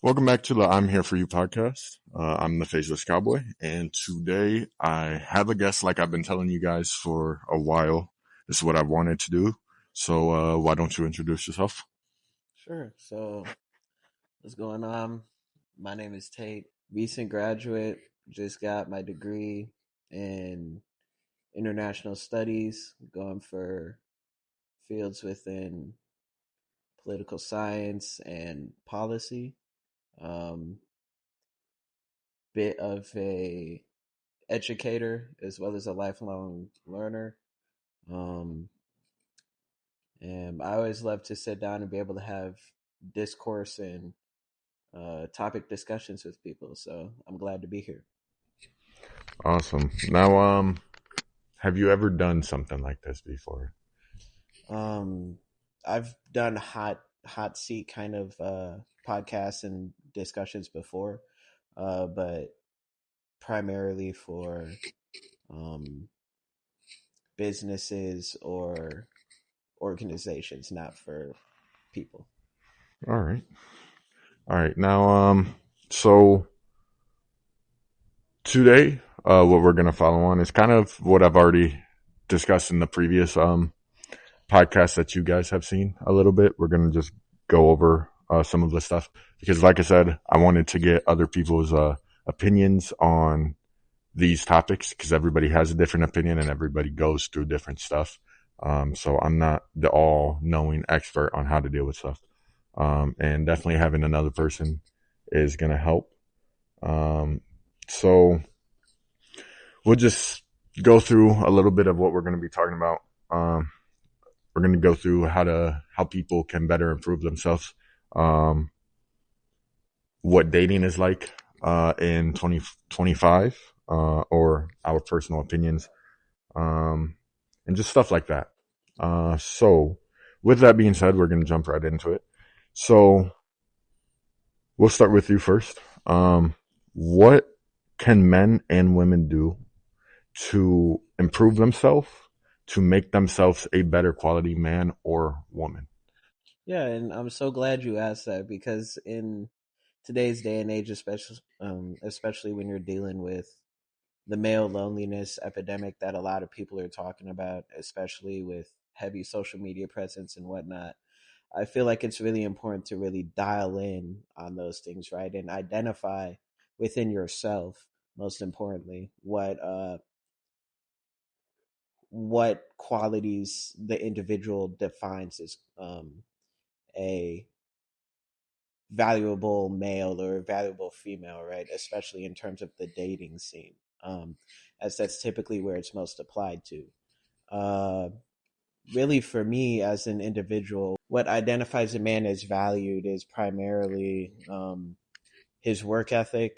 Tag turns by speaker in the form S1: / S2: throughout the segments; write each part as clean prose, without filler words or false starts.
S1: Welcome back to the I'm Here For You podcast. I'm the Faceless Cowboy, and today I have a guest like I've been telling you guys for a while. This is what I wanted to do. So why don't you introduce yourself?
S2: Sure. So, what's going on? My name is Tate. Recent graduate. Just got my degree in international studies, going for fields within political science and policy. Um, Bit of a educator as well as a lifelong learner. Um, and I always love to sit down and be able to have discourse and topic discussions with people. So I'm glad to be here.
S1: Awesome. Now, have you ever done something like this before?
S2: I've done hot seat kind of podcasts and discussions before, but primarily for businesses or organizations, not for people.
S1: All right. All right. Now, so today, what we're gonna follow on is kind of what I've already discussed in the previous podcasts that you guys have seen a little bit. We're gonna just go over some of the stuff because, like I said, I wanted to get other people's opinions on these topics because everybody has a different opinion and everybody goes through different stuff. So I'm not the all-knowing expert on how to deal with stuff. And definitely having another person is going to help. So we'll just go through a little bit of what we're going to be talking about. We're going to go through how people can better improve themselves. What dating is like in 2025, or our personal opinions, and just stuff like that. So with that being said, we're going to jump right into it. So we'll start with you first. What can men and women do to improve themselves, to make themselves a better quality man or woman?
S2: Yeah, and I'm so glad you asked that because in today's day and age, especially when you're dealing with the male loneliness epidemic that a lot of people are talking about, especially with heavy social media presence and whatnot, I feel like it's really important to really dial in on those things, right? And identify within yourself, most importantly, what qualities the individual defines as a valuable male or valuable female, right? Especially in terms of the dating scene, as that's typically where it's most applied to. Uh, Really, for me as an individual, what identifies a man as valued is primarily his work ethic,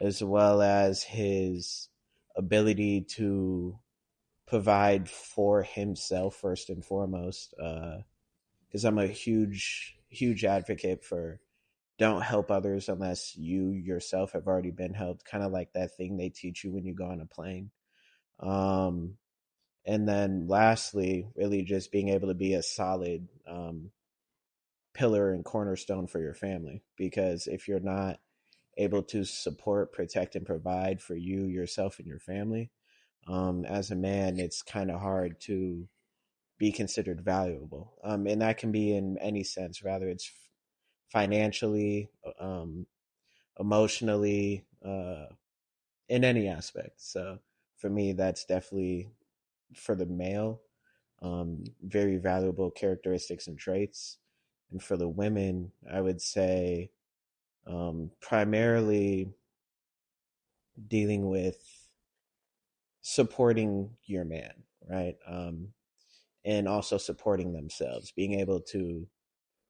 S2: as well as his ability to provide for himself first and foremost. Because I'm a huge advocate for don't help others unless you yourself have already been helped. Kind of like that thing they teach you when you go on a plane. Um, and then lastly, really just being able to be a solid pillar and cornerstone for your family. Because if you're not able to support, protect, and provide for you, yourself, and your family, as a man, it's kind of hard to be considered valuable. And that can be in any sense, rather it's financially, emotionally, in any aspect. So for me, that's definitely for the male, very valuable characteristics and traits. And for the women, I would say primarily dealing with supporting your man, right? And also supporting themselves, being able to,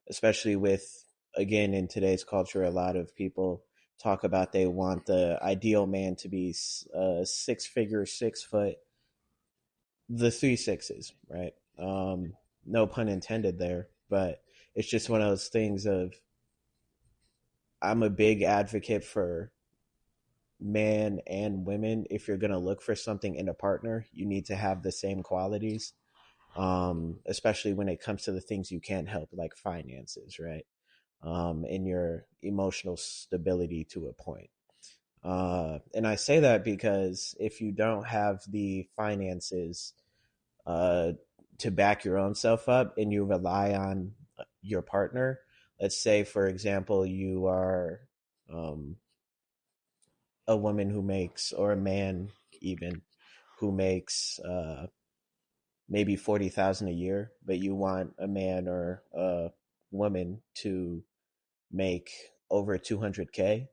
S2: especially with, again, in today's culture, a lot of people talk about they want the ideal man to be 6 figure, 6 foot, the three sixes, right? No pun intended there, but it's just one of those things of I'm a big advocate for man and women, if you're going to look for something in a partner, you need to have the same qualities, especially when it comes to the things you can't help, like finances, right? And your emotional stability to a point. And I say that because if you don't have the finances uh, to back your own self up and you rely on your partner, let's say, for example, you are um, a woman who makes, or a man even, who makes maybe 40,000 a year, but you want a man or a woman to make over 200K.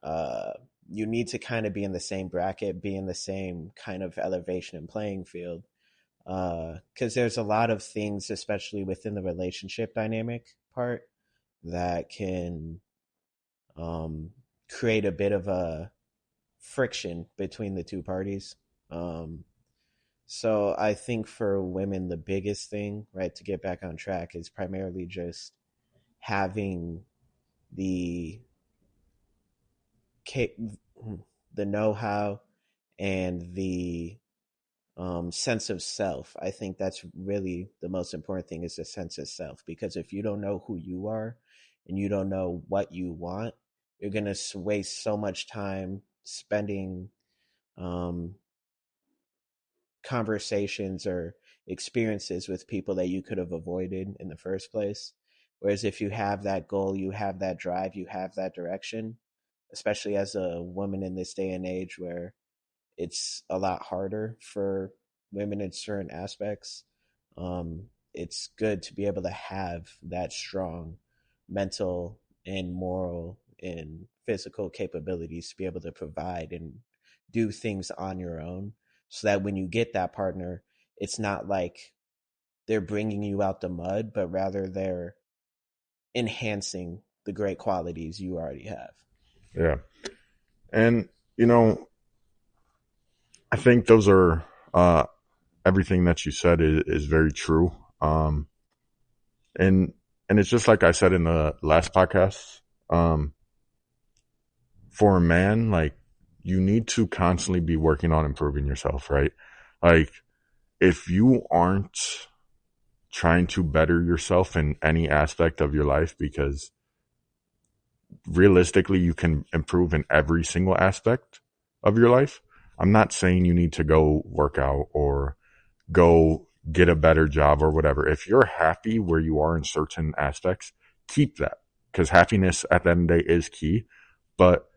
S2: uh, you need to kind of be in the same bracket, be in the same kind of elevation and playing field. Because there's a lot of things, especially within the relationship dynamic part, that can um, create a bit of a friction between the two parties. Um, so I think for women, the biggest thing, right, to get back on track is primarily just having the the know-how and the sense of self. I think that's really the most important thing, is the sense of self. Because if you don't know who you are and you don't know what you want, you're going to waste so much time spending um, conversations or experiences with people that you could have avoided in the first place. Whereas if you have that goal, you have that drive, you have that direction, especially as a woman in this day and age where it's a lot harder for women in certain aspects. It's good to be able to have that strong mental and moral and physical capabilities to be able to provide and do things on your own, so that when you get that partner, it's not like they're bringing you out the mud, but rather they're enhancing the great qualities you already have.
S1: Yeah. And, you know, I think those are, everything that you said is very true. And, and it's just like I said in the last podcast, um, for a man, like, you need to constantly be working on improving yourself, right? Like, if you aren't trying to better yourself in any aspect of your life, because realistically you can improve in every single aspect of your life. I'm not saying you need to go work out or go get a better job or whatever. If you're happy where you are in certain aspects, keep that, because happiness at the end of the day is key. But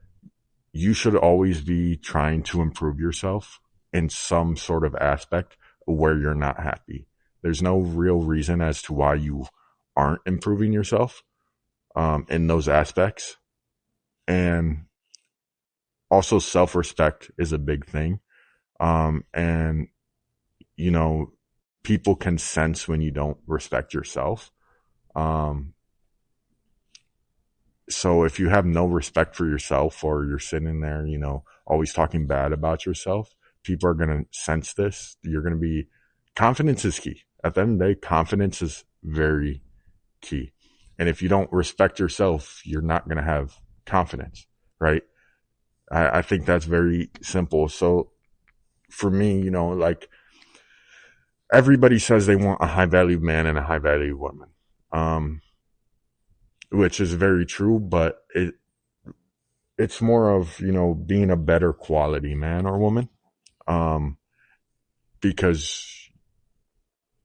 S1: you should always be trying to improve yourself in some sort of aspect where you're not happy. There's no real reason as to why you aren't improving yourself in those aspects. And also, self-respect is a big thing. And, you know, people can sense when you don't respect yourself. Um, so if you have no respect for yourself, or you're sitting there, you know, always talking bad about yourself, people are going to sense this. You're going to be, confidence is key. At the end of the day, confidence is very key. And if you don't respect yourself, you're not going to have confidence, right? I think that's very simple. So for me, you know, like, everybody says they want a high value man and a high value woman, um, which is very true, but it's more of, you know, being a better quality man or woman, um, because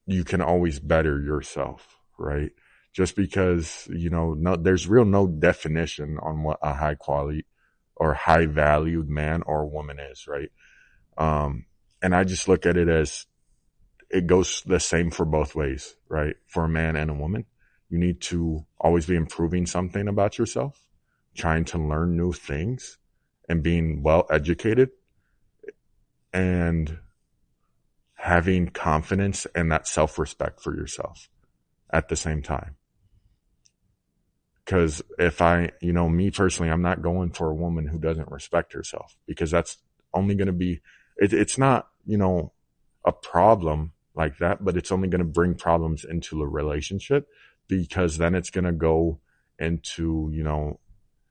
S1: you can always better yourself, right? Just because, you know, there's no definition on what a high quality or high valued man or woman is, right? Um, and I just look at it as, it goes the same for both ways, right? For a man and a woman, you need to always be improving something about yourself, trying to learn new things, and being well educated, and having confidence and that self respect for yourself at the same time. Because if you know, me personally, I'm not going for a woman who doesn't respect herself, because that's only going to be, it's not, you know, a problem like that, but it's only going to bring problems into a relationship, because then it's going to go into, you know,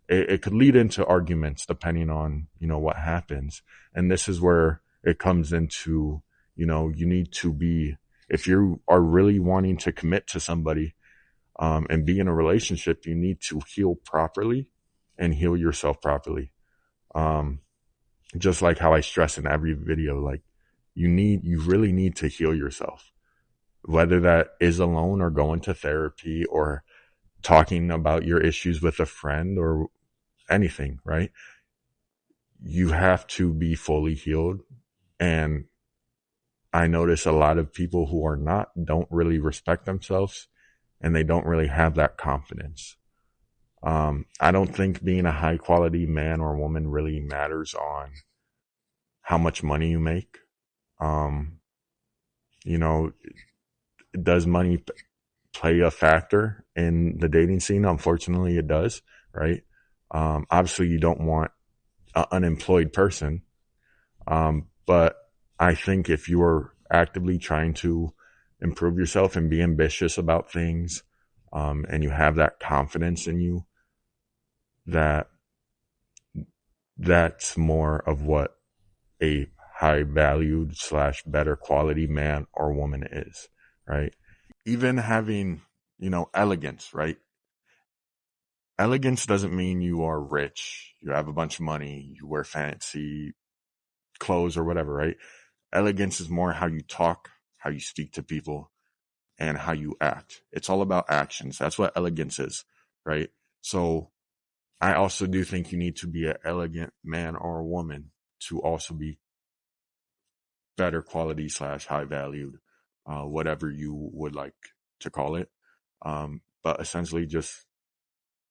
S1: it could lead into arguments depending on, what happens. And this is where it comes into, you need to be, if you are really wanting to commit to somebody, and be in a relationship, you need to heal properly and heal yourself properly. Um, just like how I stress in every video, like you really need to heal yourself, whether that is alone or going to therapy or talking about your issues with a friend or anything, right? You have to be fully healed. And I notice a lot of people who are not, don't really respect themselves, and they don't really have that confidence. I don't think being a high quality man or woman really matters on how much money you make. Um, you know, does money play a factor in the dating scene? Unfortunately, it does, right? Obviously, you don't want an unemployed person. But I think if you are actively trying to improve yourself and be ambitious about things, and you have that confidence in you, that that's more of what a high valued slash better quality man or woman is, right? Even having, elegance, right? Elegance doesn't mean you are rich, you have a bunch of money, you wear fancy clothes or whatever, right? Elegance is more how you talk, how you speak to people, and how you act. It's all about actions. That's what elegance is, right? So I also do think you need to be an elegant man or a woman to also be better quality slash high valued, whatever you would like to call it. But essentially, just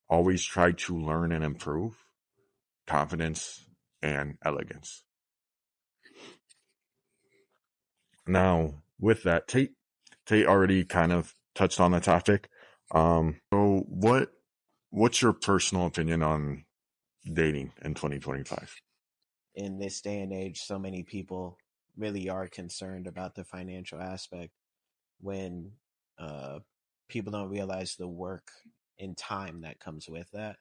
S1: always try to learn and improve confidence and elegance. Now, with that, Tate already kind of touched on the topic. So what's your personal opinion on dating in 2025?
S2: In this day and age, so many people really are concerned about the financial aspect when uh, people don't realize the work and time that comes with that.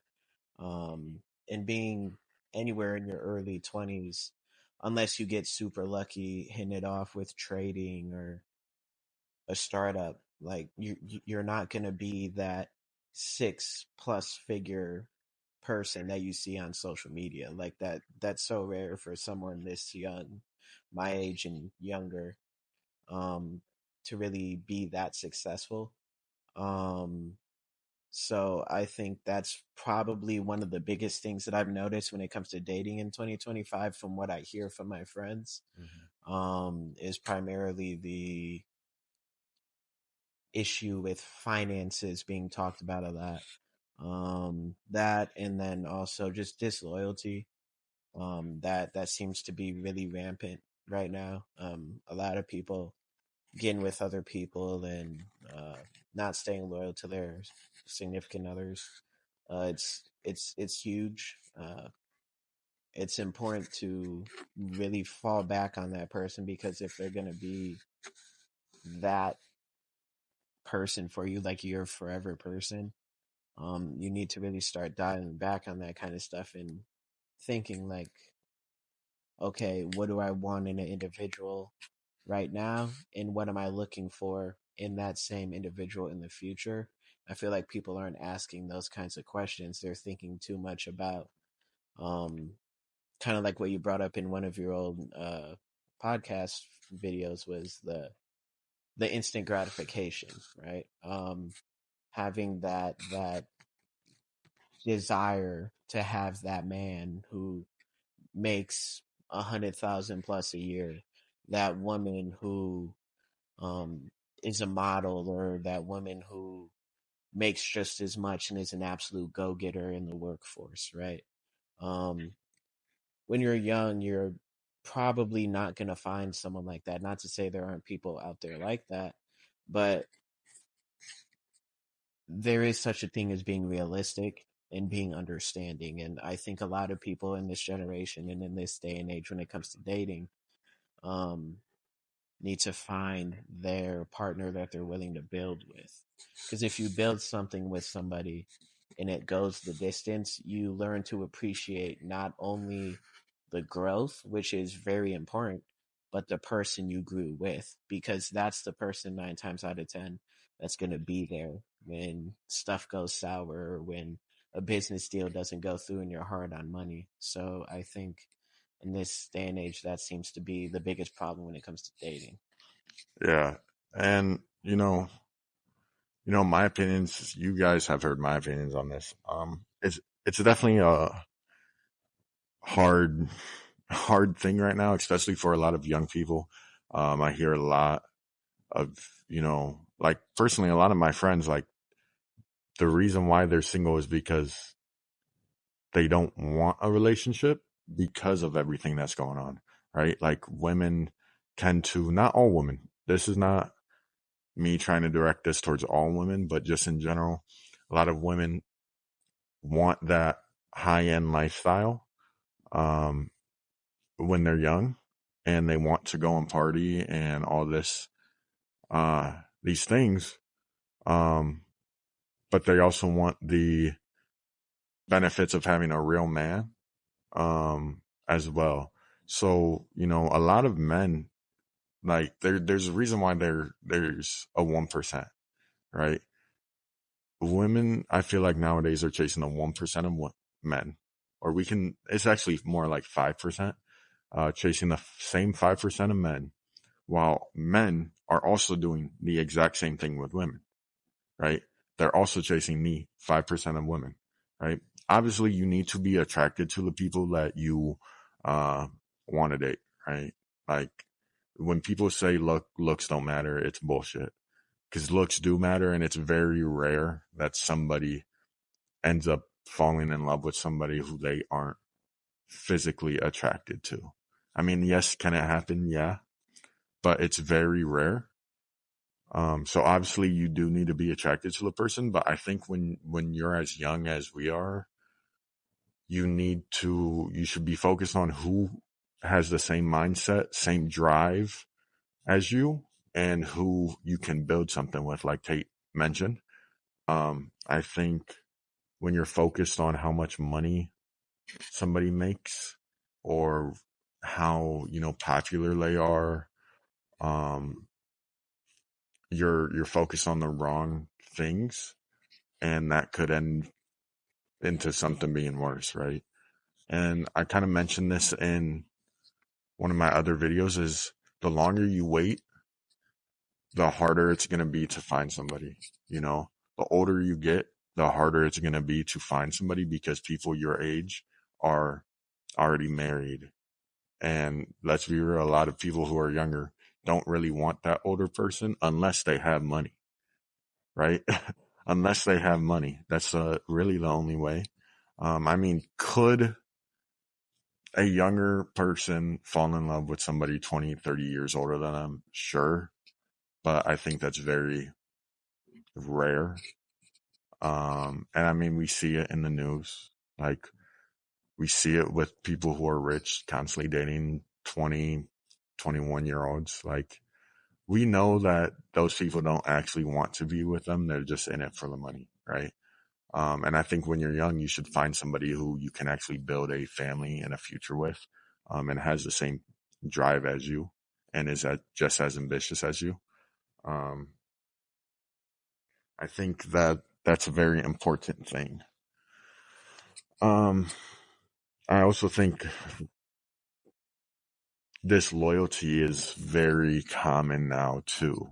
S2: Um, and being anywhere in your early 20s, unless you get super lucky hitting it off with trading or a startup, like you're not going to be that 6+ figure person that you see on social media. Like that's so rare for someone this young, my age and younger, um to really be that successful. um so I think that's probably one of the biggest things that I've noticed when it comes to dating in 2025, from what I hear from my friends, is primarily the issue with finances being talked about a lot. That, and then also just disloyalty. That seems to be really rampant right now. A lot of people getting with other people and not staying loyal to their significant others. It's huge. It's important to really fall back on that person, because if they're gonna be that person for you, like your forever person, you need to really start dialing back on that kind of stuff and thinking like, okay, what do I want in an individual right now, and what am I looking for in that same individual in the future? I feel like people aren't asking those kinds of questions. They're thinking too much about, um, kind of like what you brought up in one of your old podcast videos, was the instant gratification, right? Having that desire to have that man who makes 100,000 plus a year, that woman who um, is a model, or that woman who makes just as much and is an absolute go getter in the workforce, right? Um, when you're young, you're probably not going to find someone like that. Not to say there aren't people out there like that, but there is such a thing as being realistic and being understanding. And I think a lot of people in this generation and in this day and age, when it comes to dating, um, need to find their partner that they're willing to build with. Because if you build something with somebody and it goes the distance, you learn to appreciate not only the growth, which is very important, but the person you grew with, because that's the person 9 times out of 10 that's going to be there when stuff goes sour, or when a business deal doesn't go through and you're hard on money. So I think in this day and age, that seems to be the biggest problem when it comes to dating.
S1: Yeah. And, my opinions, you guys have heard my opinions on this. It's definitely a hard, hard thing right now, especially for a lot of young people. I hear a lot of, like personally, a lot of my friends, like the reason why they're single is because they don't want a relationship because of everything that's going on, right? Like women tend to, not all women, this is not me trying to direct this towards all women, but just in general, a lot of women want that high end lifestyle um, when they're young, and they want to go and party and all these things. Um, but they also want the benefits of having a real man as well. So, a lot of men, like there's a reason why there's a 1%, right? Women, I feel like nowadays are chasing the 1% of men, or it's actually more like 5%, chasing the same 5% of men, while men are also doing the exact same thing with women, right? They're also chasing the 5% of women, right? Obviously, you need to be attracted to the people that you uh, want to date, right? Like when people say looks don't matter, it's bullshit, because looks do matter, and it's very rare that somebody ends up falling in love with somebody who they aren't physically attracted to. I mean, yes, can it happen? Yeah, but it's very rare. So obviously you do need to be attracted to the person, but I think when you're as young as we are, you should be focused on who has the same mindset, same drive as you, and who you can build something with, like Tate mentioned. I think when you're focused on how much money somebody makes, or how, popular they are, um, you're focused on the wrong things, and that could end into something being worse, right? And I kind of mentioned this in one of my other videos, is the longer you wait, the harder it's going to be to find somebody. The older you get, the harder it's going to be to find somebody, because people your age are already married. And let's be real, a lot of people who are younger don't really want that older person unless they have money, right? Unless they have money. That's really the only way. I mean, could a younger person fall in love with somebody 20, 30 years older than them? Sure. But I think that's very rare. And I mean, we see it in the news. Like, we see it with people who are rich constantly dating 20, 21-year olds. Like, we know that those people don't actually want to be with them. They're just in it for the money, right? And I think when you're young, you should find somebody who you can actually build a family and a future with, and has the same drive as you, and is just as ambitious as you. Um, I think that that's a very important thing. Um, I also think this loyalty is very common now too.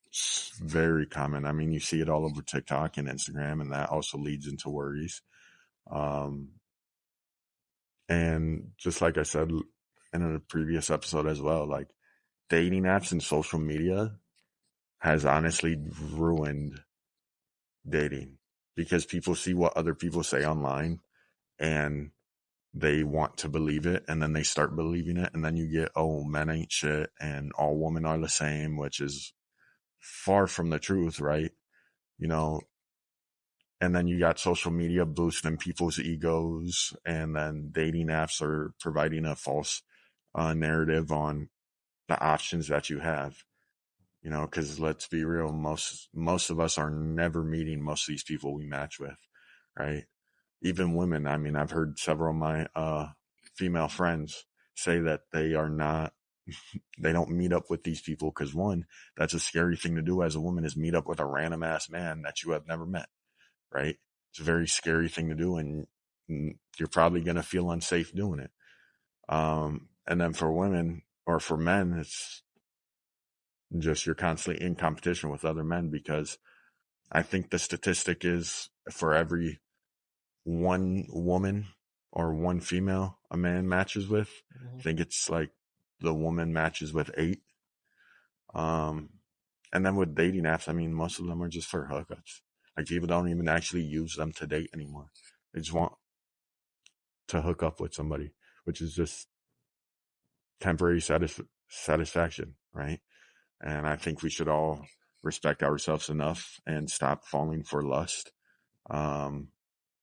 S1: It's very common. I mean, you see it all over TikTok and Instagram, and that also leads into worries. Um, and just like I said in a previous episode as well, like dating apps and social media has honestly ruined dating, because people see what other people say online, and they want to believe it, and then they start believing it, and then you get, oh, men ain't shit and all women are the same, which is far from the truth, right? You know, and then you got social media boosting people's egos, and then dating apps are providing a false narrative on the options that you have. Because let's be real, most of us are never meeting most of these people we match with. right? Even women. I mean, I've heard several of my female friends say that they don't meet up with these people because one, that's a scary thing to do as a woman is meet up with a random ass man that you have never met, right? It's a very scary thing to do, and you're probably going to feel unsafe doing it. And then for women or for men, it's just you're constantly in competition with other men because I think the statistic is for every one woman or one female a man matches with, I
S2: Mhm.
S1: think it's like the woman matches with eight. Um, and then with dating apps, I mean, most of them are just for hookups. Like people don't even actually use them to date anymore. They just want to hook up with somebody, which is just temporary satisfaction, right? And I think we should all respect ourselves enough and stop falling for lust, um,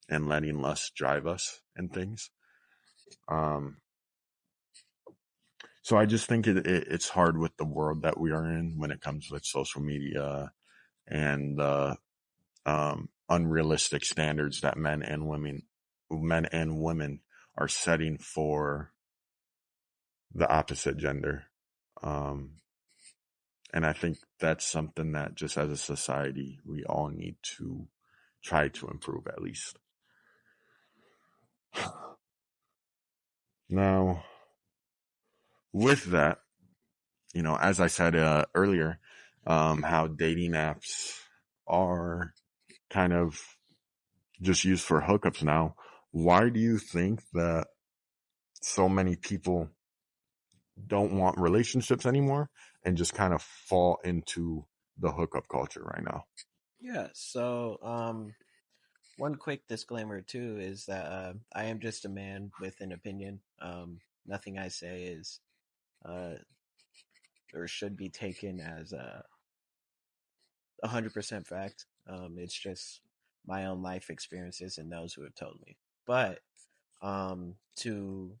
S1: and letting lust drive us and things. Um, so I just think it's hard with the world that we are in when it comes with social media and unrealistic standards that men and women are setting for the opposite gender. Um, and I think that's something that just as a society, we all need to try to improve at least. Now, with that, as I said earlier, how dating apps are kind of just used for hookups now. Why do you think that so many people don't want relationships anymore and just kind of fall into the hookup culture right now?
S2: Yeah. So, one quick disclaimer too is that I am just a man with an opinion. Nothing I say is uh, or should be taken as 100% fact. It's just my own life experiences and those who have told me. But to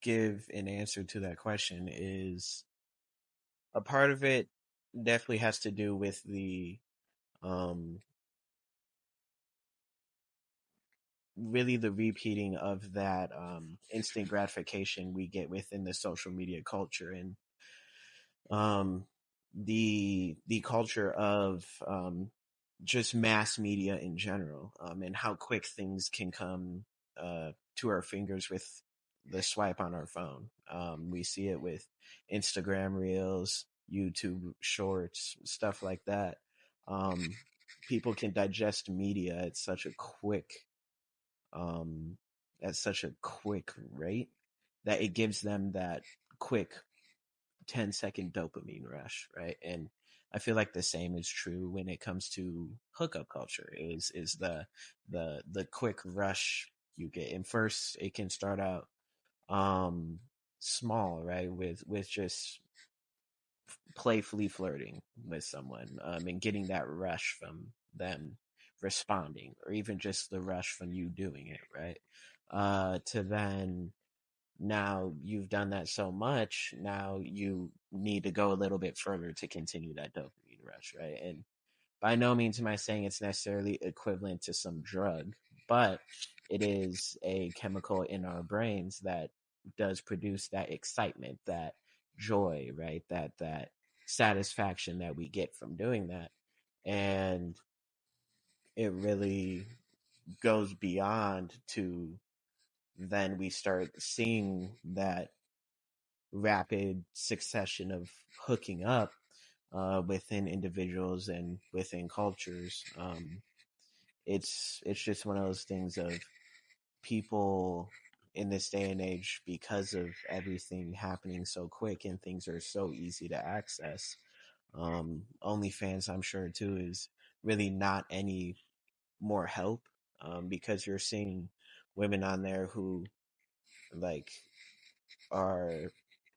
S2: give an answer to that question is a part of it definitely has to do with the um, really the repeating of that instant gratification we get within the social media culture and um, the culture of just mass media in general, and how quick things can come to our fingers with the swipe on our phone. We see it with Instagram Reels, YouTube Shorts, stuff like that. Um, People can digest media um, at such a quick rate that it gives them that quick 10-second dopamine rush, right? And I feel like the same is true when it comes to hookup culture is the quick rush you get. And first it can start out um small, right? With just playfully flirting with someone, and getting that rush from them responding, or even just the rush from you doing it, right? To then now you've done that so much, now you need to go a little bit further to continue that dopamine rush, right? And by no means am I saying it's necessarily equivalent to some drug, but it is a chemical in our brains that does produce that excitement, that joy, right? That satisfaction that we get from doing that. And it really goes beyond to then we start seeing that rapid succession of hooking up within individuals and within cultures. It's just one of those things of people in this day and age, because of everything happening so quick and things are so easy to access. OnlyFans, I'm sure too, is really not any more help, because you're seeing women on there who like are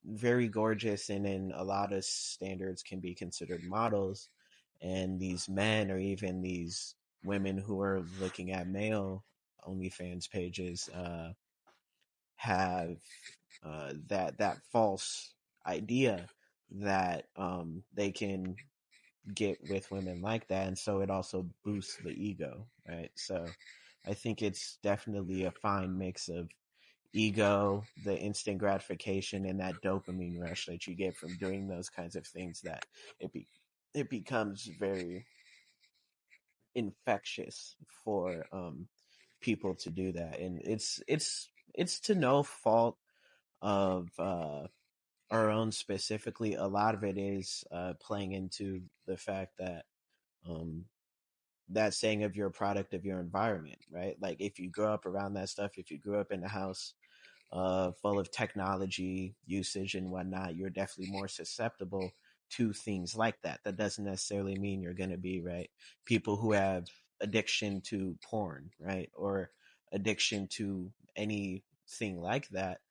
S2: very gorgeous and in a lot of standards can be considered models, and these men or even these women who are looking at male OnlyFans pages have that false idea that they can get with women like that, and so it also boosts the ego, right? So I think it's definitely a fine mix of ego, the instant gratification, and that dopamine rush that you get from doing those kinds of things, that it be it becomes very infectious for people to do that. And it's to no fault of our own specifically. A lot of it is playing into the fact that um that saying of you're a product of your environment, right? Like if you grow up around that stuff, if you grew up in a house full of technology usage and whatnot, you're definitely more susceptible to things like that. That doesn't necessarily mean you're going to be, right? People who have addiction to porn, right? Or addiction to anything like that.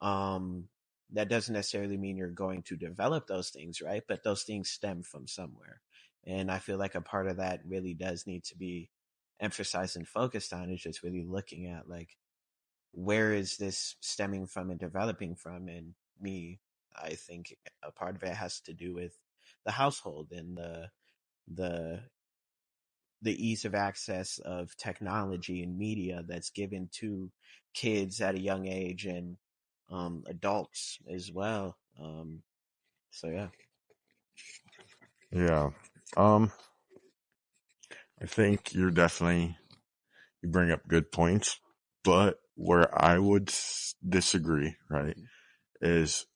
S2: Um, that doesn't necessarily mean you're going to develop those things, right? But those things stem from somewhere. And I feel like a part of that really does need to be emphasized and focused on, is just really looking at like, where is this stemming from and developing from? And me, I think a part of it has to do with the household and the the ease of access of technology and media that's given to kids at a young age, and adults as well. So yeah.
S1: Yeah. Um, I think you bring up good points, but where I would disagree, right,
S2: Mm-hmm.
S1: is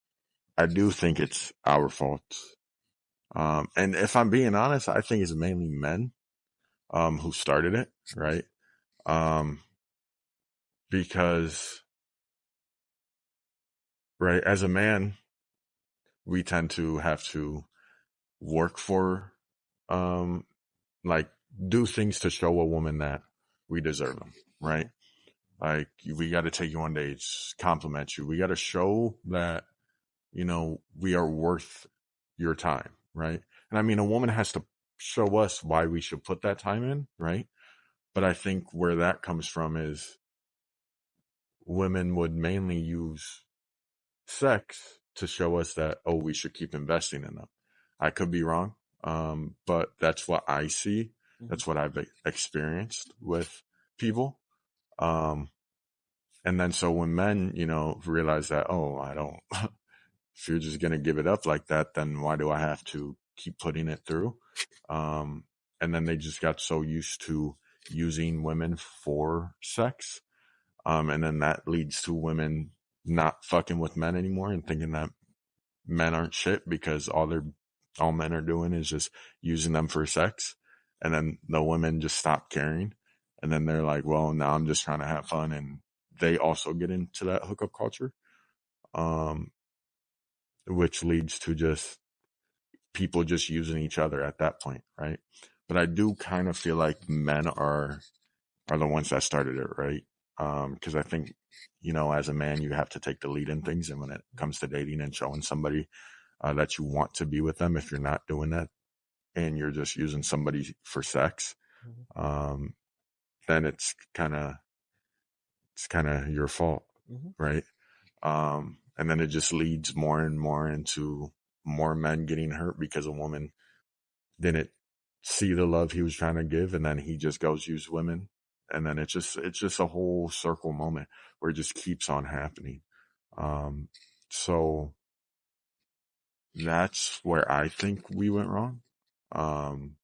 S1: I do think it's our fault. And if I'm being honest, I think it's mainly men, who started it, right? Um, because, right, as a man, we tend to have to work for, um, like, do things to show a woman that we deserve them, right?
S2: Mm-hmm.
S1: Like, we got to take you on dates, compliment you. We got to show that, we are worth your time, right? And I mean, a woman has to show us why we should put that time in, right? But I think where that comes from is women would mainly use sex to show us that, oh, we should keep investing in them. I could be wrong, but that's what I see.
S2: Mm-hmm.
S1: That's what I've experienced with people. Um, and then so when men, realize that, oh, I don't, if you're just going to give it up like that, then why do I have to keep putting it through? Um, and then they just got so used to using women for sex. And then that leads to women not fucking with men anymore and thinking that men aren't shit because all men are doing is just using them for sex. And then the women just stop caring. And then they're like, well, now I'm just trying to have fun. And they also get into that hookup culture, um, which leads to just people just using each other at that point, right? But I do kind of feel like men are the ones that started it, right? Because I think, as a man, you have to take the lead in things, and when it comes to dating and showing somebody that you want to be with them, if you're not doing that and you're just using somebody for sex, um, then it's kind of your fault,
S2: Mm-hmm.
S1: right? And then it just leads more and more into more men getting hurt because a woman didn't see the love he was trying to give, and then he just goes use women, and then it's just a whole circle moment where it just keeps on happening. So that's where I think we went wrong. Um,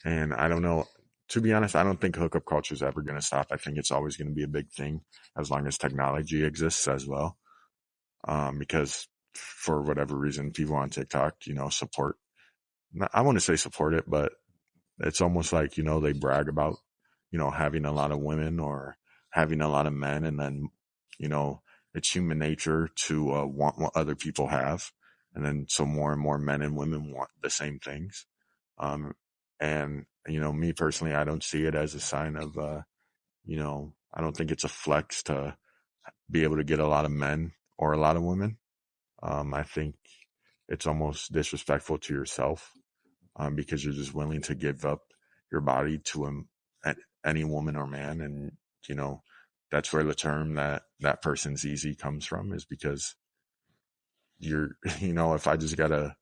S1: and I don't know. To be honest, I don't think hookup culture is ever going to stop. I think it's always going to be a big thing as long as technology exists as well. Because for whatever reason, people on TikTok, support. I want to say support it, but it's almost like, they brag about, having a lot of women or having a lot of men. And then, you know, it's human nature to want what other people have. And then so more and more men and women want the same things. Um, and, me personally, I don't see it as a sign of, I don't think it's a flex to be able to get a lot of men or a lot of women. I think it's almost disrespectful to yourself, because you're just willing to give up your body to any woman or man. And, you know, that's where the term that person's easy comes from, is because you're, if I just gotta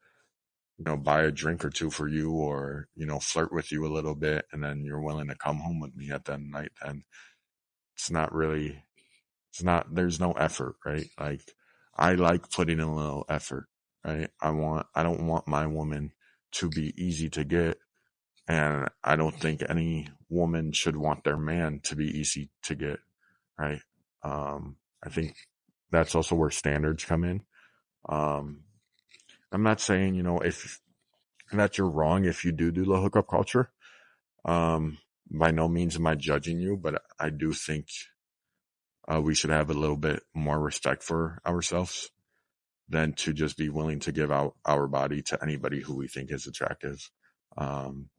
S1: buy a drink or two for you, or, flirt with you a little bit, and then you're willing to come home with me at the end of the night, then it's not really, there's no effort, right? Like, I like putting in a little effort, right? I don't want my woman to be easy to get. And I don't think any woman should want their man to be easy to get, right? I think that's also where standards come in. Um, I'm not saying, if that you're wrong if you do the hookup culture. Um, by no means am I judging you, but I do think we should have a little bit more respect for ourselves than to just be willing to give out our body to anybody who we think is attractive. Um,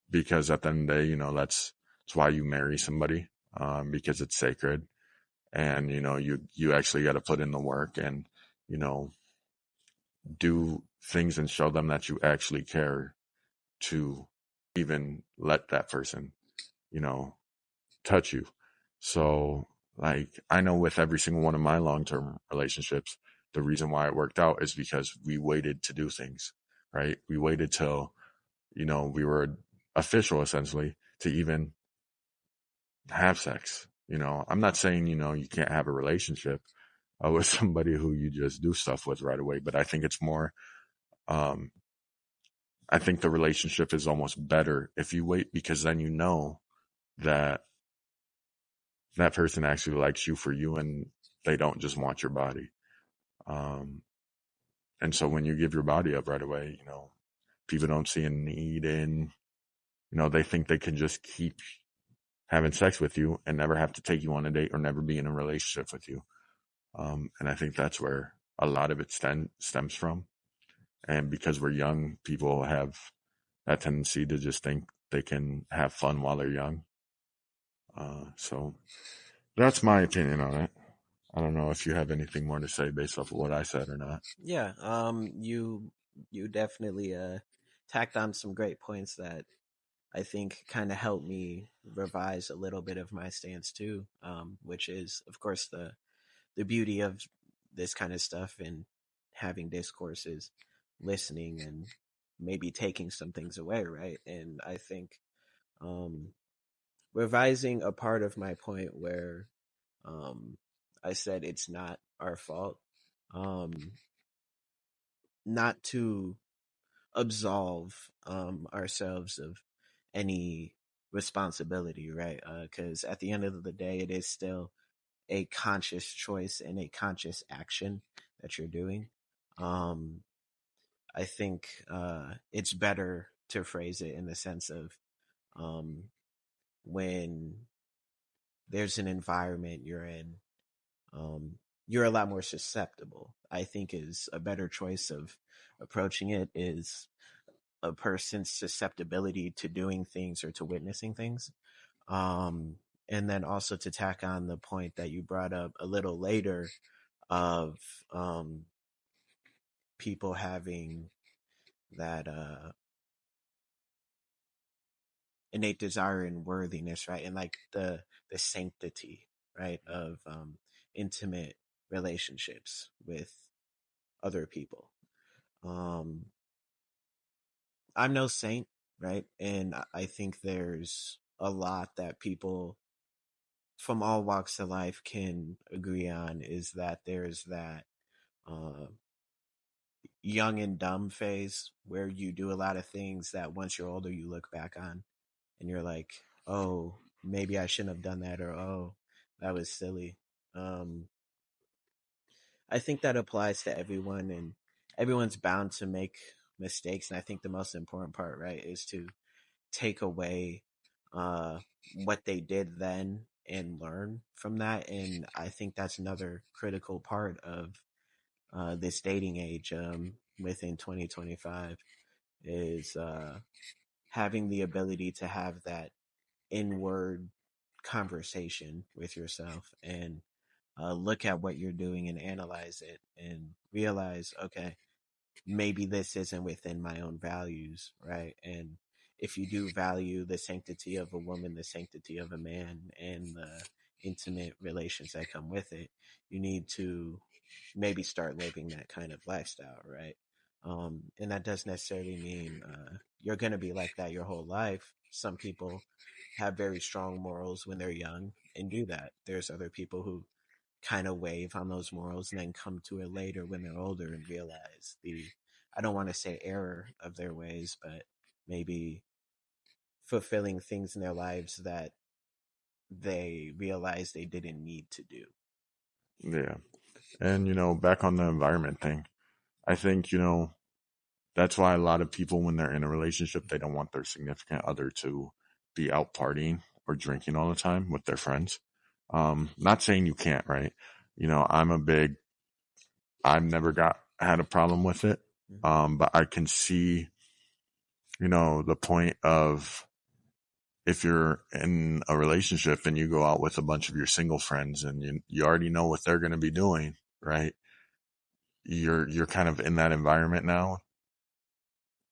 S1: because at the end of the day, that's why you marry somebody, because it's sacred, and you actually got to put in the work and you know do things and show them that you actually care to even let that person, you know, touch you. So, like, I know with every single one of my long term relationships, the reason why it worked out is because we waited to do things, right? We waited till, we were official essentially to even have sex. I'm not saying, you can't have a relationship with somebody who you just do stuff with right away, but I think it's more, um, I think the relationship is almost better if you wait, because then that that person actually likes you for you and they don't just want your body. Um, and so when you give your body up right away, people don't see a need in, they think they can just keep having sex with you and never have to take you on a date or never be in a relationship with you. And I think that's where a lot of it stems from. And because we're young, people have that tendency to just think they can have fun while they're young. So that's my opinion on it. I don't know if you have anything more to say based off of what I said or not.
S2: Yeah, you definitely tacked on some great points that I think kind of helped me revise a little bit of my stance too, which is, of course, the beauty of this kind of stuff and having discourses, listening, and maybe taking some things away, right? And I think um, revising a part of my point where um, I said it's not our fault, um, not to absolve ourselves of any responsibility, right? Because at the end of the day, it is still a conscious choice and a conscious action that you're doing. Um, I think it's better to phrase it in the sense of um, when there's an environment you're in, um, you're a lot more susceptible. I think is a better choice of approaching it is a person's susceptibility to doing things or to witnessing things. Um, and then also to tack on the point that you brought up a little later of um, people having that innate desire and worthiness, right? And like the sanctity, right, of intimate relationships with other people. Um, I'm no saint, right? And I think there's a lot that people from all walks of life can agree on is that there's that uh, young and dumb phase where you do a lot of things that once you're older you look back on and you're like, oh, maybe I shouldn't have done that, or oh, that was silly. Um, I think that applies to everyone, and everyone's bound to make mistakes. And I think the most important part, right, is to take away uh, what they did then and learn from that. And I think that's another critical part of this dating age within 2025 is having the ability to have that inward conversation with yourself and look at what you're doing and analyze it and realize, okay, maybe this isn't within my own values, right? And if you do value the sanctity of a woman, the sanctity of a man, and the intimate relations that come with it, you need to maybe start living that kind of lifestyle, right? And that doesn't necessarily mean you're going to be like that your whole life. Some people have very strong morals when they're young and do that. There's other people who kind of wave on those morals and then come to it later when they're older and realize the, I don't want to say error of their ways, but maybe fulfilling things in their lives that they realize they didn't need to do.
S1: Yeah. And, back on the environment thing, I think, that's why a lot of people, when they're in a relationship, they don't want their significant other to be out partying or drinking all the time with their friends. Not saying you can't, right? I'm a big, I've never had a problem with it.
S2: Mm-hmm.
S1: But I can see, the point of if you're in a relationship and you go out with a bunch of your single friends and you already know what they're going to be doing, right? You're kind of in that environment now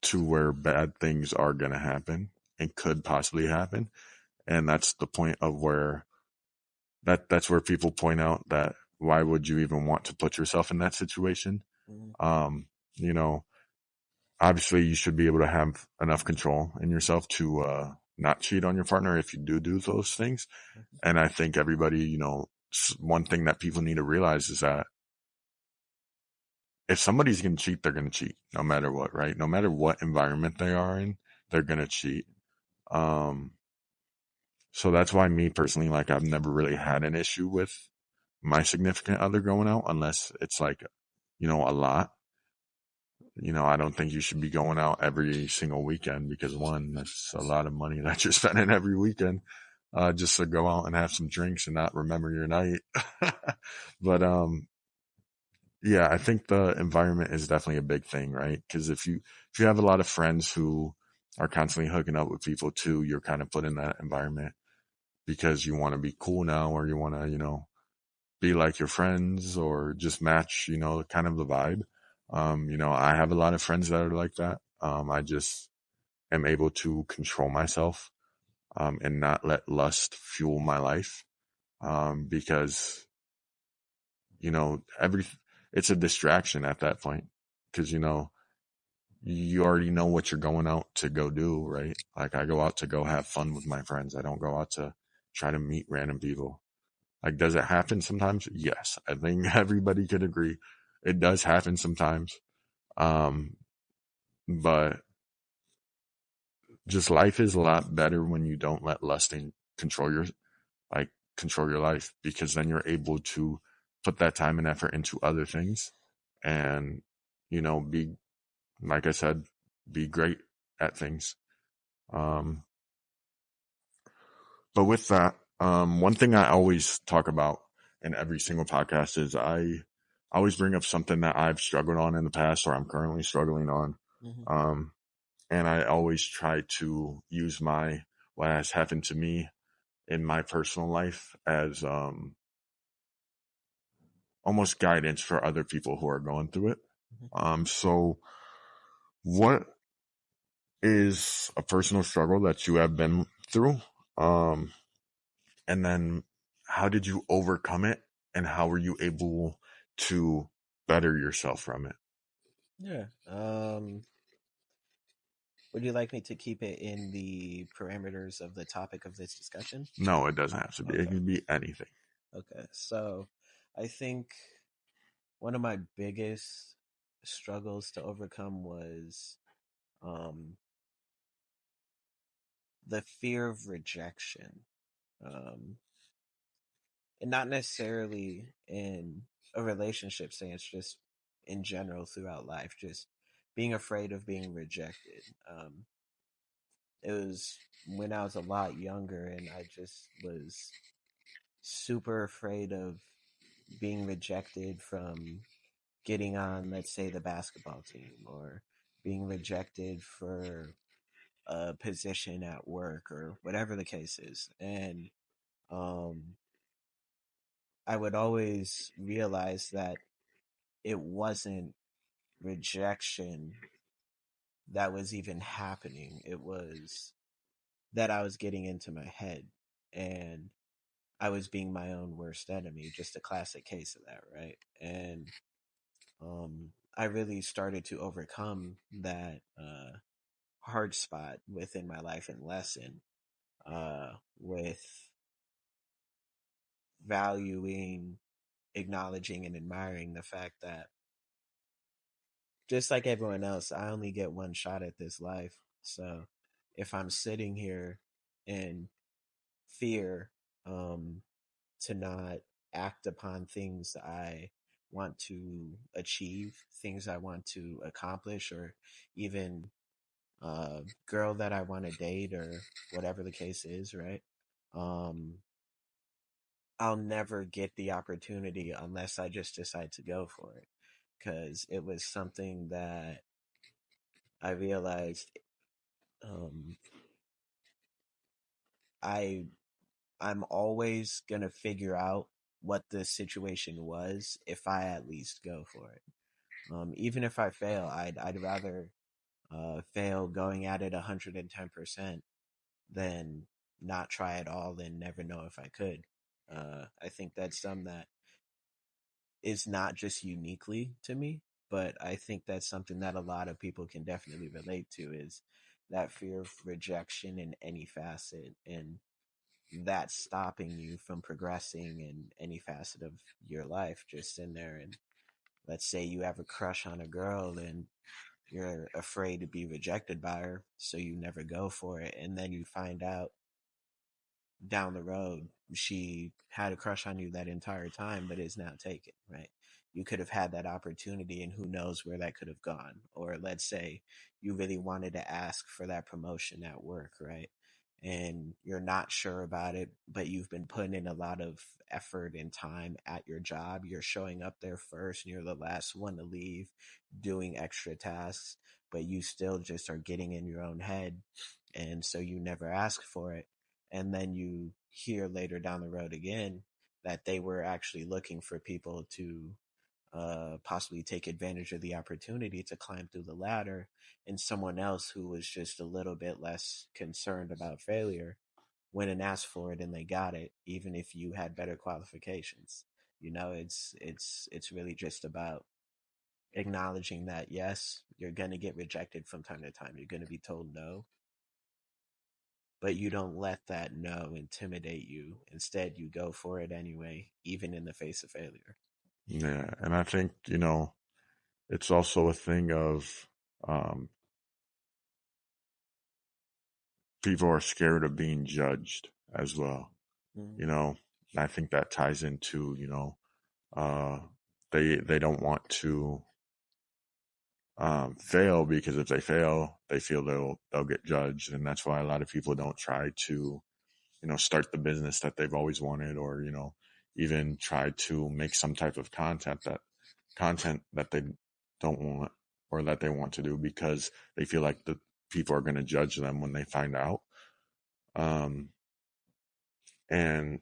S1: to where bad things are going to happen and could possibly happen. And that's the point of where that's where people point out that why would you even want to put yourself in that situation?
S2: Mm-hmm.
S1: Um, you know, obviously you should be able to have enough control in yourself to not cheat on your partner if you do those things.
S2: Mm-hmm.
S1: And I think everybody, one thing that people need to realize is that if somebody's going to cheat, they're going to cheat no matter what, right? No matter what environment they are in, they're going to cheat. Um, so that's why me personally, like I've never really had an issue with my significant other going out unless it's like, a lot. I don't think you should be going out every single weekend because one, that's a lot of money that you're spending every weekend, just to go out and have some drinks and not remember your night. But, yeah, I think the environment is definitely a big thing, right? Because if you have a lot of friends who are constantly hooking up with people too, you're kind of put in that environment because you want to be cool now or you want to, be like your friends or just match, kind of the vibe. I have a lot of friends that are like that. I just am able to control myself, and not let lust fuel my life. Because, every, it's a distraction at that point because, you already know what you're going out to go do, right? Like I go out to go have fun with my friends. I don't go out to try to meet random people. Like, does it happen sometimes? Yes. I think everybody could agree. It does happen sometimes. Um, but just life is a lot better when you don't let lusting control like, control your life because then you're able to put that time and effort into other things and, be, like I said, be great at things. Um, but with that, one thing I always talk about in every single podcast is I always bring up something that I've struggled on in the past or I'm currently struggling on.
S2: Mm-hmm.
S1: Um, and I always try to use what has happened to me in my personal life as almost guidance for other people who are going through it.
S2: Mm-hmm.
S1: So what is a personal struggle that you have been through? Um, and then how did you overcome it? And how were you able to better yourself from it?
S2: Yeah. Would you like me to keep it in the parameters of the topic of this discussion?
S1: No, it doesn't have to be. It
S2: Okay.
S1: can be anything.
S2: Okay. So I think one of my biggest struggles to overcome was um, the fear of rejection. Um, and not necessarily in a relationship sense, just in general throughout life, just being afraid of being rejected. It was when I was a lot younger and I just was super afraid of being rejected from getting on, let's say, the basketball team or being rejected for a position at work or whatever the case is. And um, I would always realize that it wasn't rejection that was even happening. It was that I was getting into my head and I was being my own worst enemy. Just a classic case of that, right? And I really started to overcome that hard spot within my life and lesson with valuing, acknowledging, and admiring the fact that just like everyone else, I only get one shot at this life. So if I'm sitting here in fear um, to not act upon things I want to achieve, things I want to accomplish, or even girl that I want to date, or whatever the case is, right? Um, I'll never get the opportunity unless I just decide to go for it. Because it was something that I realized um, I I'm always gonna figure out what the situation was if I at least go for it. Even if I fail, I'd rather fail going at it 110% than not try at all and never know if I could. I think that's something that is not just uniquely to me, but I think that's something that a lot of people can definitely relate to is that fear of rejection in any facet and that stopping you from progressing in any facet of your life. Just in there and let's say you have a crush on a girl and you're afraid to be rejected by her, so you never go for it. And then you find out down the road she had a crush on you that entire time but is now taken, right? You could have had that opportunity and who knows where that could have gone. Or let's say you really wanted to ask for that promotion at work, right? And you're not sure about it, but you've been putting in a lot of effort and time at your job. You're showing up there first and you're the last one to leave, doing extra tasks, but you still just are getting in your own head. And so you never ask for it, and then you hear later down the road again that they were actually looking for people to possibly take advantage of the opportunity to climb through the ladder, and someone else who was just a little bit less concerned about failure went and asked for it and they got it, even if you had better qualifications. It's really just about acknowledging that yes, you're going to get rejected from time to time, you're going to be told no, but you don't let that no intimidate you. Instead, you go for it anyway, even in the face of failure.
S1: Yeah, and I think, it's also a thing of um, people are scared of being judged as well.
S2: Mm-hmm.
S1: You know, I think that ties into, uh, they don't want to fail because if they fail, they feel they'll get judged, and that's why a lot of people don't try to start the business that they've always wanted, or even try to make some type of content that they don't want or that they want to do because they feel like the people are going to judge them when they find out. Um, and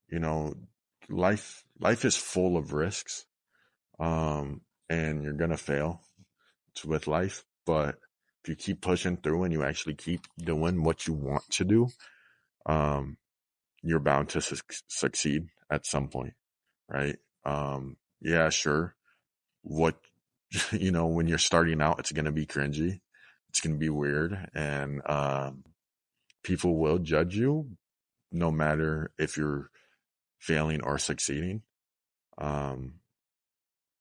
S1: you know, life is full of risks, um, and you're gonna fail with life. But if you keep pushing through and you actually keep doing what you want to do, um, you're bound to succeed at some point, right? Yeah, sure. What when you're starting out, it's gonna be cringy, it's gonna be weird, and people will judge you, no matter if you're failing or succeeding. Um,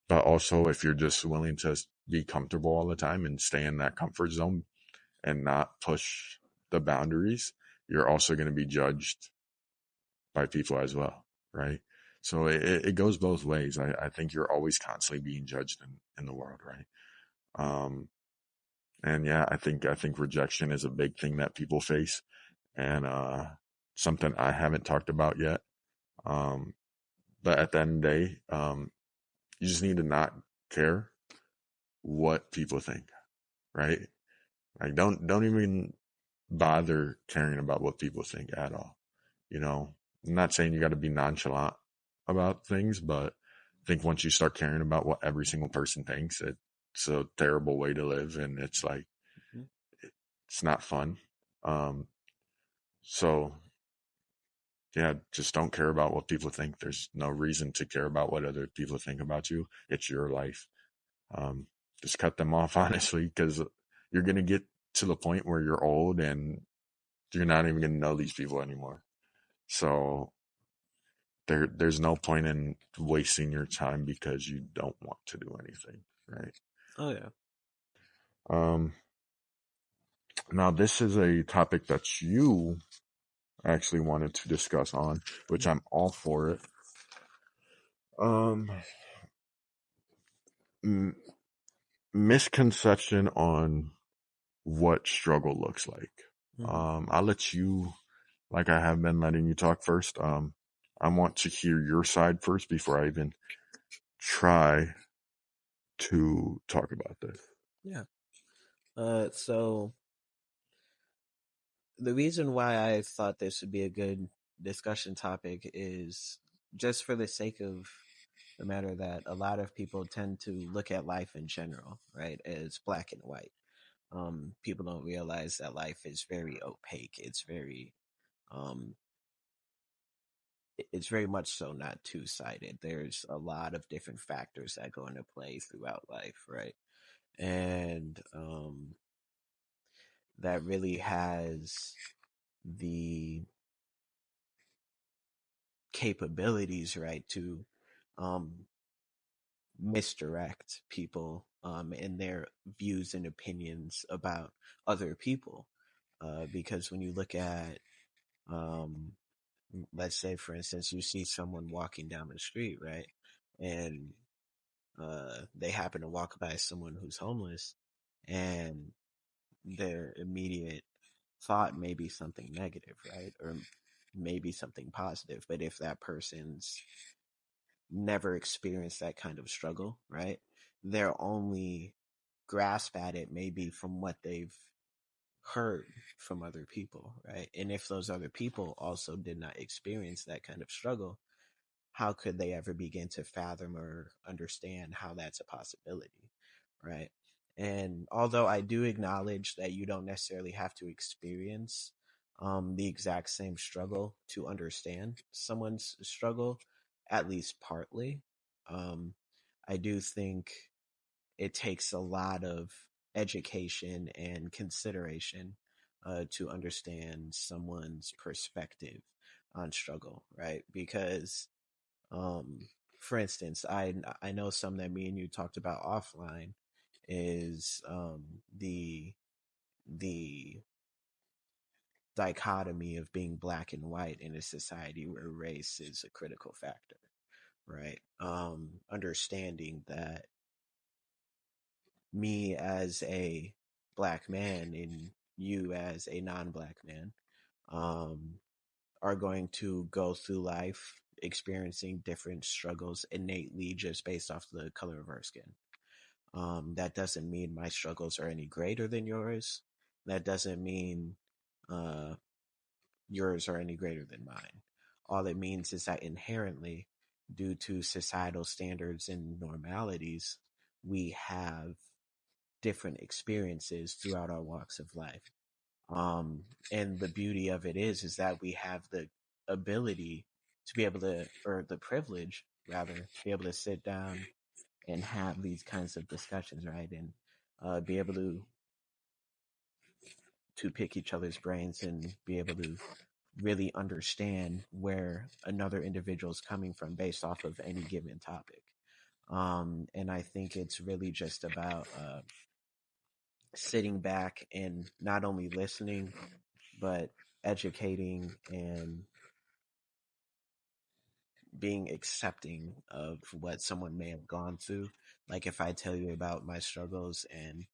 S1: but also, if you're just willing to be comfortable all the time and stay in that comfort zone and not push the boundaries, you're also going to be judged by people as well, right? So it goes both ways. I think you're always constantly being judged in the world, right? Um, and yeah, I think rejection is a big thing that people face, and something I haven't talked about yet. Um, but at the end of the day, you just need to not care what people think, right? Like don't even bother caring about what people think at all. You know, I'm not saying you got to be nonchalant about things, but I think once you start caring about what every single person thinks, it's a terrible way to live, and it's like
S2: Mm-hmm.
S1: it's not fun. Um, so yeah, just don't care about what people think. There's no reason to care about what other people think about you. It's your life. Um, just cut them off, honestly, because you're going to get to the point where you're old and you're not even going to know these people anymore. So there's no point in wasting your time because you don't want to do anything, right?
S2: Oh yeah.
S1: Um, Now this is a topic that you actually wanted to discuss on, which I'm all for it. Um, m- Misconception on what struggle looks like.
S2: Hmm.
S1: I'll let you, like I have been letting you talk first. I want to hear your side first before I even try to talk about this.
S2: Yeah. So the reason why I thought this would be a good discussion topic is just for the sake of the matter that a lot of people tend to look at life in general, right, as black and white. People don't realize that life is very opaque. Um, it's very much so not two sided. There's a lot of different factors that go into play throughout life, right? And that really has the capabilities, right, to um, misdirect people in their views and opinions about other people. Because when you look at, um, let's say, for instance, you see someone walking down the street, right? And they happen to walk by someone who's homeless, and their immediate thought may be something negative, right? Or maybe something positive. But if that person's never experienced that kind of struggle, right? Their only grasp at it may be from what they've heard from other people, right? And if those other people also did not experience that kind of struggle, how could they ever begin to fathom or understand how that's a possibility, right? And although I do acknowledge that you don't necessarily have to experience the exact same struggle to understand someone's struggle, at least partly, um, I do think it takes a lot of education and consideration to understand someone's perspective on struggle, right? Because um, for instance, I know some that me and you talked about offline is the dichotomy of being black and white in a society where race is a critical factor, right? Understanding that me as a black man and you as a non-black man um, are going to go through life experiencing different struggles innately just based off the color of our skin. That doesn't mean my struggles are any greater than yours. That doesn't mean uh, yours are any greater than mine. All it means is that inherently, due to societal standards and normalities, we have different experiences throughout our walks of life. And the beauty of it is that we have the ability to be able to, or the privilege rather, to be able to sit down and have these kinds of discussions, right? And be able to pick each other's brains and be able to really understand where another individual is coming from based off of any given topic. And I think it's really just about sitting back and not only listening, but educating and being accepting of what someone may have gone through. Like if I tell you about my struggles and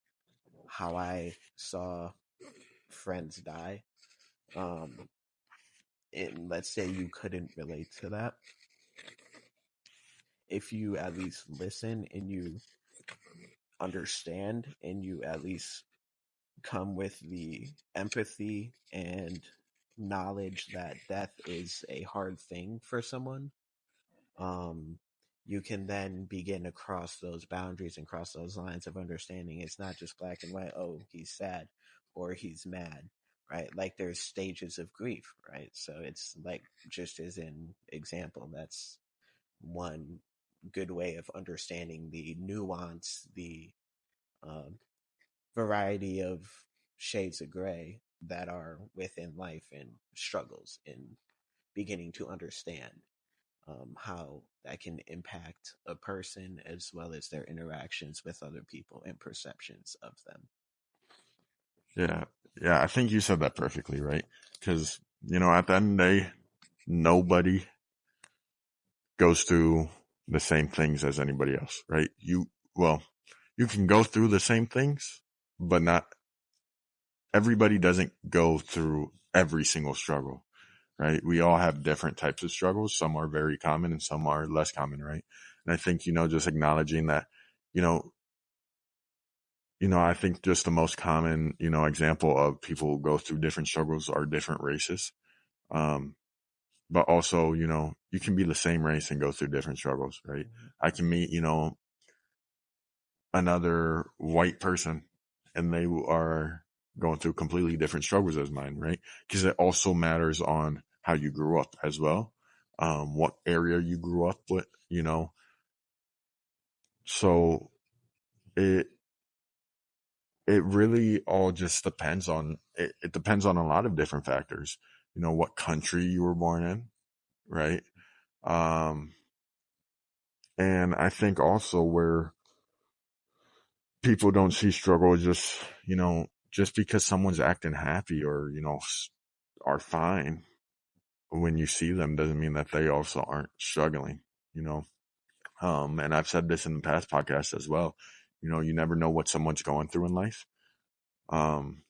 S2: how I saw friends die, um, and let's say you couldn't relate to that, if you at least listen and you understand and you at least come with the empathy and knowledge that death is a hard thing for someone, um, you can then begin to cross those boundaries and cross those lines of understanding. It's not just black and white. Oh, he's sad or he's mad, right? Like there's stages of grief, right? So it's like just as an example, that's one. good way of understanding the nuance, the um, variety of shades of gray that are within life and struggles, and beginning to understand how that can impact a person as well as their interactions with other people and perceptions of them.
S1: Yeah. Yeah. I think you said that perfectly, right? Because, at the end of the day, nobody goes through the same things as anybody else, right? Well, you can go through the same things, but not everybody doesn't go through every single struggle, right? We all have different types of struggles. Some are very common and some are less common, right? And I think, just acknowledging that, you know, I think just the most common, example of people who go through different struggles are different races. Um, but also, you can be the same race and go through different struggles, right?
S2: Mm-hmm.
S1: I can meet, another white person and they are going through completely different struggles as mine, right? Because it also matters on how you grew up as well, what area you grew up with, So it it really all just depends on it depends on a lot of different factors. What country you were born in, right? Um, and I think also where people don't see struggle just just because someone's acting happy or are fine when you see them doesn't mean that they also aren't struggling, you know. And I've said this in the past podcast as well. You never know what someone's going through in life. Um,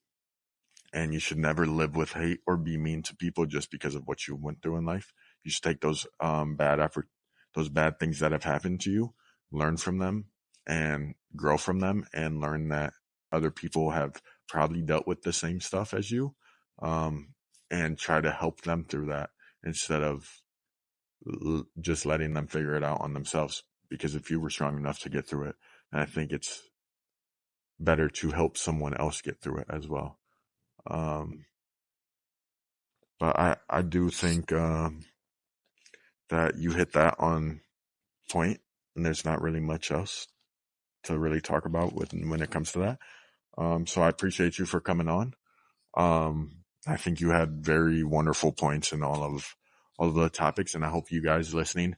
S1: and you should never live with hate or be mean to people just because of what you went through in life. You should take those those bad things that have happened to you, learn from them, and grow from them, and learn that other people have probably dealt with the same stuff as you, um, and try to help them through that instead of just letting them figure it out on themselves. Because if you were strong enough to get through it, and I think it's better to help someone else get through it as well. Um, but I do think that you hit that on point, and there's not really much else to really talk about when it comes to that. So I appreciate you for coming on. I think you had very wonderful points in all of the topics, and I hope you guys listening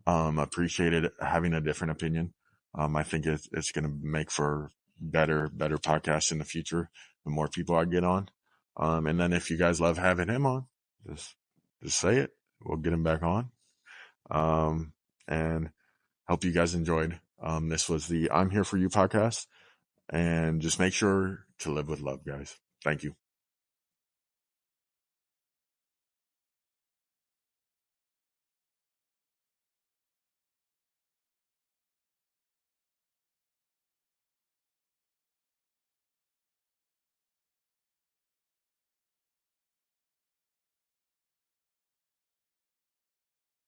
S1: appreciated having a different opinion. I think it's going to make for better podcasts in the future. The more people I get on, and then if you guys love having him on, just just say it. We'll get him back on. And hope you guys enjoyed. This was the I'm Here For You podcast, and just make sure to live with love, guys. Thank you.